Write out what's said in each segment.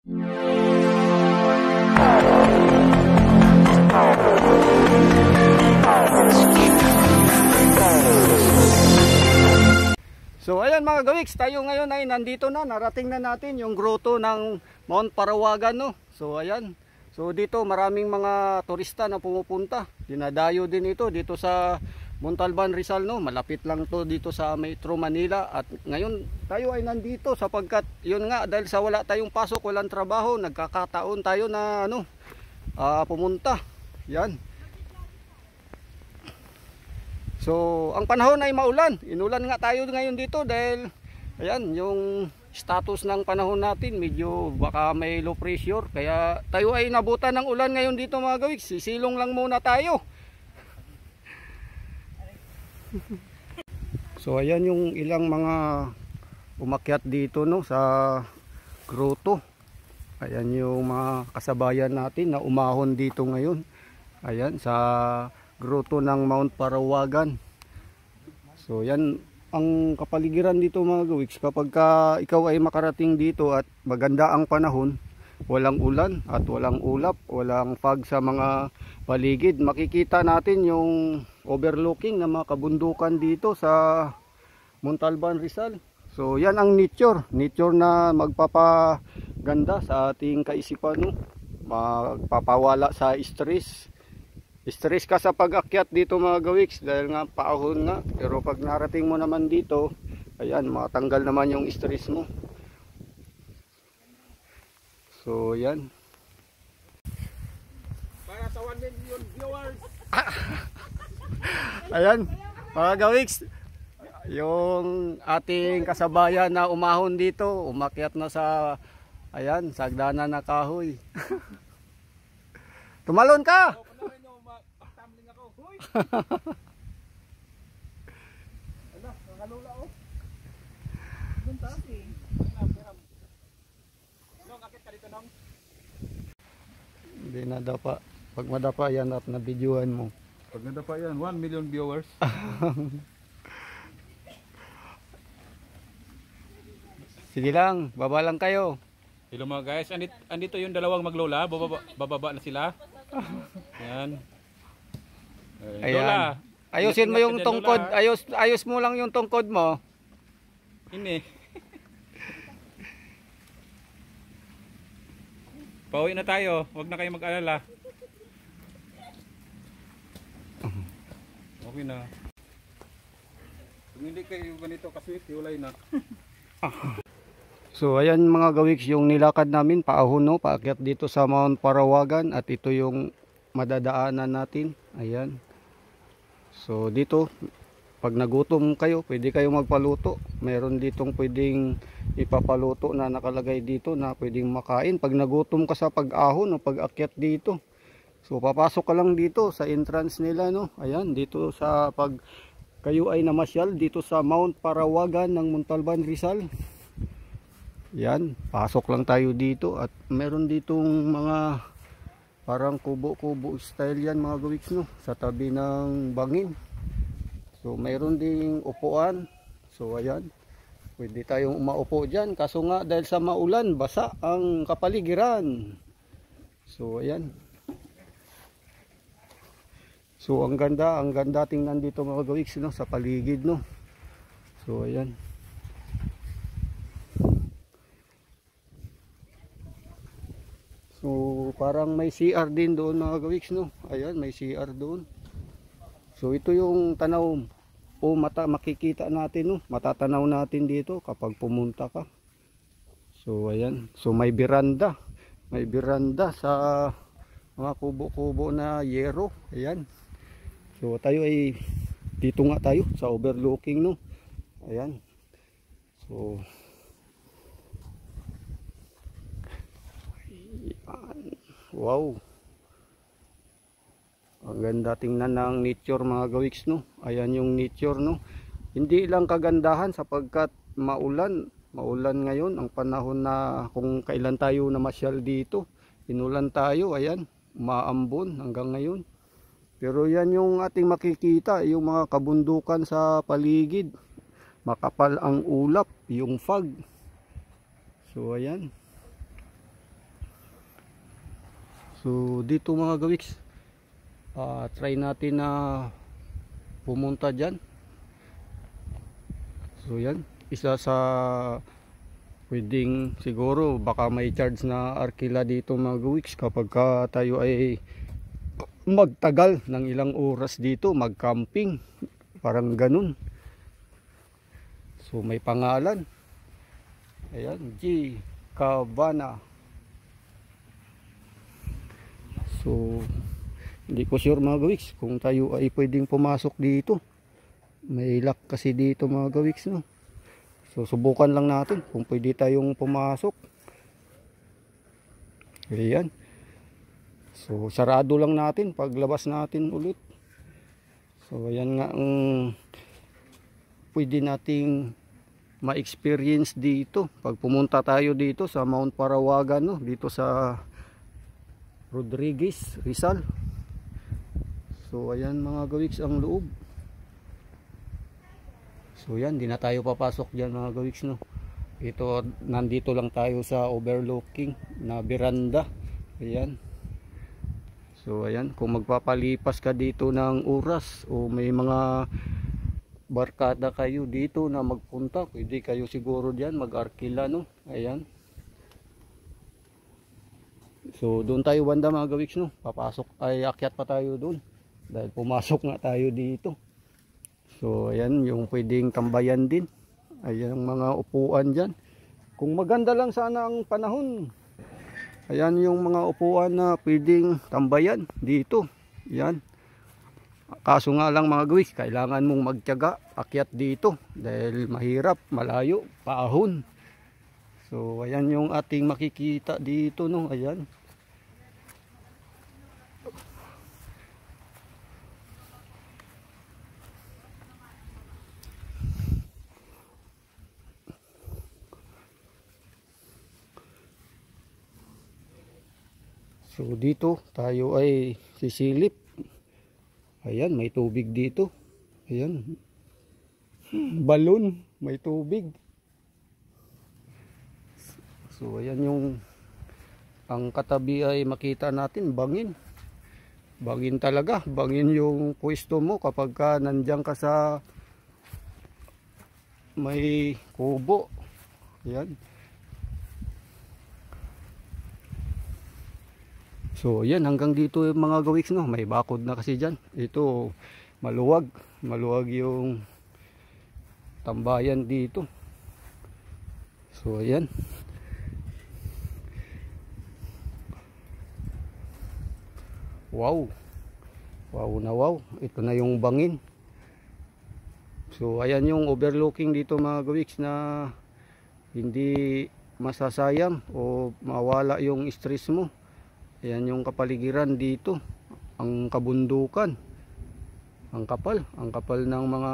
So ayan mga gawiks, tayo ngayon ay nandito na, narating na natin yung grotto ng Mount Parawagan, no? So ayan, so dito maraming mga turista na pumupunta, dinadayo din ito dito sa Montalban, Rizal, no? Malapit lang to dito sa Metro Manila. At ngayon tayo ay nandito sapagkat yun nga, dahil sa wala tayong pasok, walang trabaho, nagkakataon tayo na pumunta. Yan. So, ang panahon ay maulan. Inulan nga tayo ngayon dito dahil ayan, yung status ng panahon natin medyo baka may low pressure. Kaya tayo ay nabutan ng ulan ngayon dito mga gawiks. Sisilong lang muna tayo. So, ayan yung ilang mga umakyat dito, no, sa grotto. Ayan yung mga kasabayan natin na umahon dito ngayon. Ayan, sa grotto ng Mount Parawagan. So yan ang kapaligiran dito mga gawiks. Kapag ikaw ay makarating dito at maganda ang panahon, walang ulan at walang ulap, walang fog sa mga paligid, makikita natin yung overlooking ng mga kabundukan dito sa Montalban, Rizal. So yan ang nature na magpapaganda sa ating kaisipan, no? Magpapawala sa stress ka sa pag-akyat dito mga gawiks dahil nga paahon nga, pero pag narating mo naman dito, ayan, matanggal naman yung stress mo. So yan, para sa 1 million viewers. Ayan mga gawiks, yung ating kasabayan na umahon dito, umakyat na sa ayan, sagdanan na kahoy. Tumalon ka. Hindi nadapa. Pag madapa yan at nabidyohan mo. Pag nadapa yan, 1 million viewers. Sige lang, baba lang kayo. Hello mga guys, andito yung dalawang maglola, bababa na sila. Yan. Ayan. Lola, ayusin mo yung tungkod, ayos mo lang yung tungkod mo. Ini. Pauwi na tayo, huwag na kayo mag-alala. Okay na. Kung hindi kayo ganito kasi tiwalay na. So ayan mga gawiks, yung nilakad namin paahon, no, paakyat dito sa Mount Parawagan, at ito yung madadaanan natin. Ayan. So dito, pag nagutom kayo, pwede kayong magpaluto. Meron ditong pwedeng ipapaluto na nakalagay dito na pwedeng makain pag nagutom ka sa pag-ahon o pag-akyat dito. So papasok ka lang dito sa entrance nila, no. Ayan, dito sa pag kayo ay namasyal dito sa Mount Parawagan ng Montalban, Rizal. Yan, pasok lang tayo dito at meron ditong mga parang kubo-kubo style yan mga gawiks, no, sa tabi ng bangin. So mayroon ding upuan. So ayan, pwede tayong umaupo dyan, kaso nga dahil sa maulan, basa ang kapaligiran. So ayan. So ang ganda tingnan dito mga gawiks, no, sa paligid, no. So ayan. So parang may CR din doon mga gawiks, no. Ayan, may CR doon. So ito yung tanaw o makikita natin, no. Matatanaw natin dito kapag pumunta ka. So ayan. So may beranda. May beranda sa mga kubo-kubo na yero. Ayan. So tayo ay dito nga tayo sa overlooking, no. Ayan. So wow, ang ganda tingnan ng nature mga gawiks, no. Ayan yung nature, no. Hindi lang kagandahan sapagkat maulan ngayon ang panahon na kung kailan tayo namasyal dito, inulan tayo. Ayan, maambon hanggang ngayon. Pero yan yung ating makikita, yung mga kabundukan sa paligid, makapal ang ulap, yung fog. So ayan. So dito mga gawiks, try natin na pumunta dyan. So yan, isa sa pwedeng siguro baka may charge na arkila dito mga gawiks kapag tayo ay magtagal ng ilang oras dito, mag-camping, parang ganun. So may pangalan, ayan, G. Cabana. So hindi ko sure mga gawiks kung tayo ay pwedeng pumasok dito. May lock kasi dito mga gawiks, no? So subukan lang natin kung pwede tayong pumasok. Ayan. So sarado lang natin paglabas natin ulit. So ayan nga ang pwede nating ma-experience dito pag pumunta tayo dito sa Mount Parawagan, no? Dito sa Rodriguez, Rizal. So ayan mga gawiks ang loob. So yan, di na tayo papasok dyan mga gawiks, no? Ito, nandito lang tayo sa overlooking na veranda. Ayan. So ayan, kung magpapalipas ka dito ng oras o may mga barkada kayo dito na magpunta, pwede kayo siguro diyan mag-arkila, no? Ayan. So doon tayo banda mga gawiks, no? Papasok ay akyat pa tayo doon dahil pumasok nga tayo dito. So ayan yung pwedeng tambayan din. Ayan ang mga upuan diyan. Kung maganda lang sana ang panahon, ayan yung mga upuan na pwedeng tambayan dito. Yan. Kaso nga lang mga gawiks, kailangan mong magtiyaga akyat dito dahil mahirap, malayo, paahon. So ayan yung ating makikita dito, no? Ayan. So dito tayo ay sisilip. Ayan, may tubig dito. Ayan. Balon, may tubig. So ayan yung ang katabi ay makita natin bangin. Bangin talaga, bangin yung pwesto mo kapag ka nandiyan ka sa may kubo. Ayan. So yan, hanggang dito yung mga gawiks, no? May bakod na kasi dyan. Ito maluwag, maluwag yung tambayan dito. So ayan. Wow, wow na wow, ito na yung bangin. So ayan yung overlooking dito mga gawiks na hindi masasayang o mawala yung stress mo. Ayan yung kapaligiran dito, ang kabundukan, ang kapal ng mga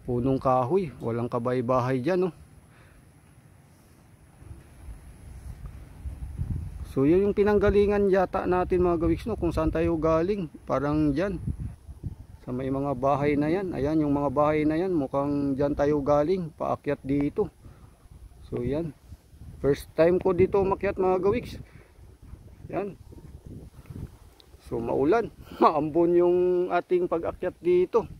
punong kahoy, walang kabay-bahay dyan, no? So yun yung pinanggalingan yata natin mga gawiks, no? Kung saan tayo galing, parang dyan, sa may mga bahay na yan. Ayan yung mga bahay na yan, mukhang dyan tayo galing, paakyat dito. So yan, first time ko dito umakyat mga gawiks. Yan. So maulan, maambon yung ating pag-akyat dito.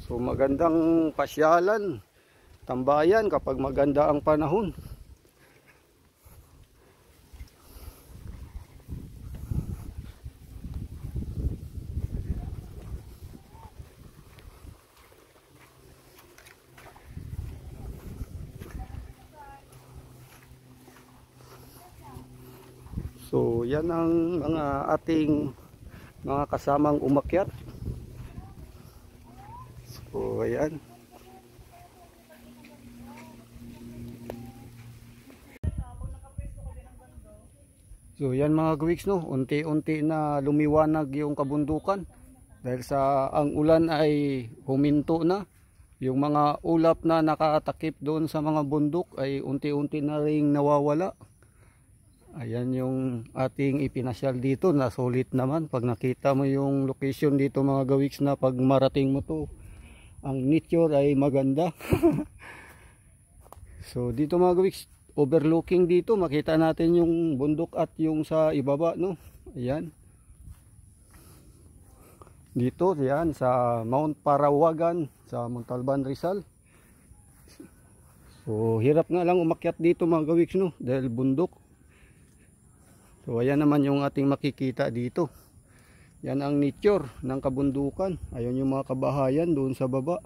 So magandang pasyalan, tambayan kapag maganda ang panahon. So yan ang mga ating mga kasamang umakyat. So ayan. So yan mga gawiks, no, unti-unti na lumiwanag yung kabundukan dahil sa ang ulan ay huminto na. Yung mga ulap na nakatakip doon sa mga bundok ay unti-unti na ring nawawala. Ayan yung ating ipinasyal dito, na solid naman. Pag nakita mo yung location dito mga gawiks, na pag marating mo to, ang nature ay maganda. So dito mga gawiks, overlooking dito. Makita natin yung bundok at yung sa ibaba, no? Ayan. Dito, yan, sa Mount Parawagan, sa Montalban, Rizal. So, hirap nga lang umakyat dito mga kawiks, no? Dahil bundok. So, ayan naman yung ating makikita dito. Yan ang nature ng kabundukan. Ayun yung mga kabahayan doon sa baba.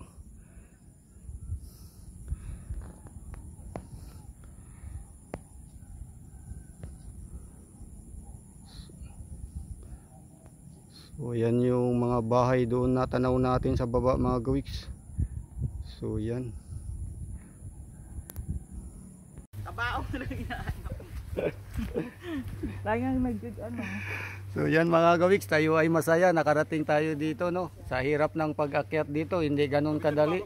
So, yan yung mga bahay doon na tanaw natin sa baba mga kawiks. So, yan. Kabaong na inaano. Lagi ang ano. So yan mga kawiks, tayo ay masaya. Nakarating tayo dito, no? Sa hirap ng pag-akyat dito, hindi ganun kadali.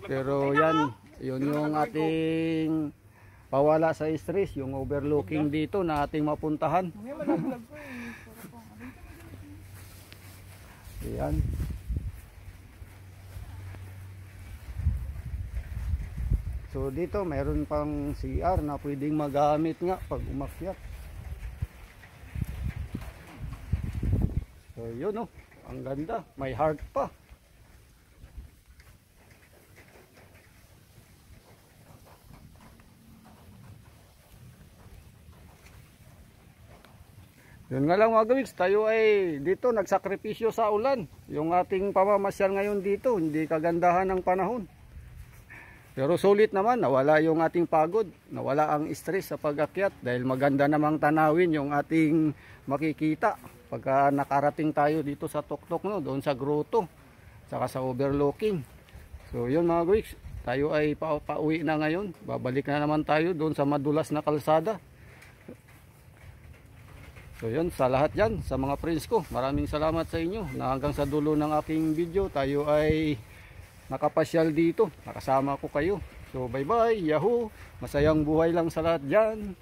Pero yan, yun yung ating pawala sa stress, yung overlooking dito na ating mapuntahan. Yan. So dito mayroon pang CR na pwedeng magamit nga pag umakyat. So yun, no, ang ganda, may heart pa. Yun nga lang mga kawiks, tayo ay dito nagsakripisyo sa ulan. Yung ating pamamasyal ngayon dito, hindi kagandahan ng panahon. Pero sulit naman, nawala yung ating pagod, nawala ang stress sa pag-akyat dahil maganda namang tanawin yung ating makikita pagka nakarating tayo dito sa tuktok, no, doon sa grotto, saka sa overlooking. So yun mga kawiks, tayo ay pauwi na ngayon. Babalik na naman tayo doon sa madulas na kalsada. So yun, sa lahat yan, sa mga friends ko, maraming salamat sa inyo na hanggang sa dulo ng aking video tayo ay nakapasyal dito, nakasama ko kayo. So bye bye, yahoo, masayang buhay lang sa lahat dyan.